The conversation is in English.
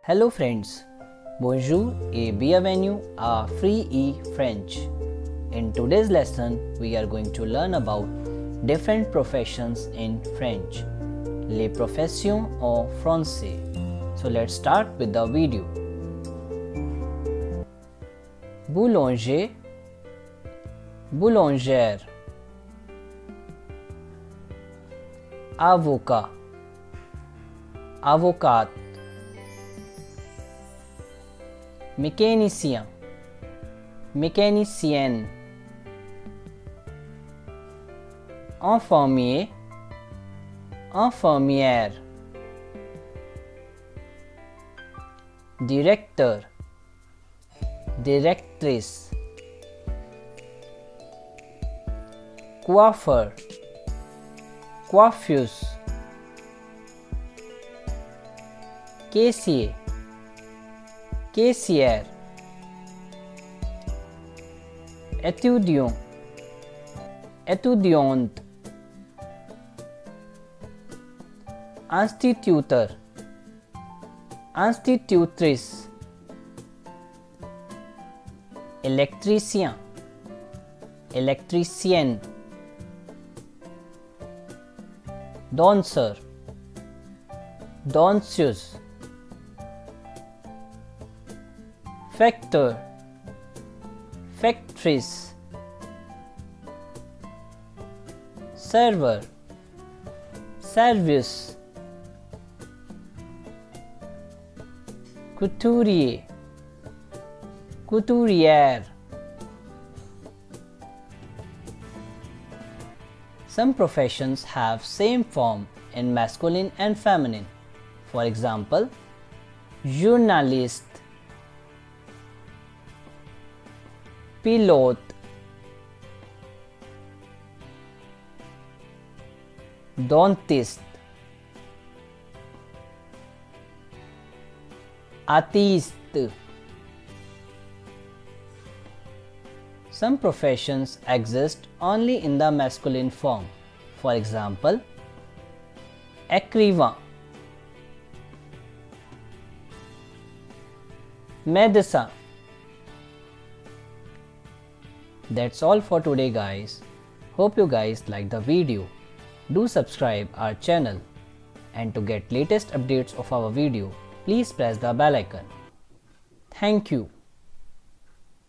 Hello friends, bonjour et bienvenue à Free E French. In today's lesson, we are going to learn about different professions in French, les professions en français. So let's start with the video. Boulanger, boulangère. Avocat, avocate. Mécanicien, mécanicienne. Infirmier, infirmière. Directeur, directrice. Coiffeur, coiffeuse. Caissier, caissière. Étudiant, étudiante. Instituteur, institutrice. Électricien, électricienne. Danseur, danseuse. Facteur, factrice. Serveur, serveuse. Couturier, couturière. Some professions have same form in masculine and feminine. For example, journaliste, pilote, dentiste, artiste. Some professions exist only in the masculine form. For example, écrivain, médecin. That's all for today guys. Hope you guys like the video. Do subscribe our channel, and to get latest updates of our video, please press the bell icon. Thank you.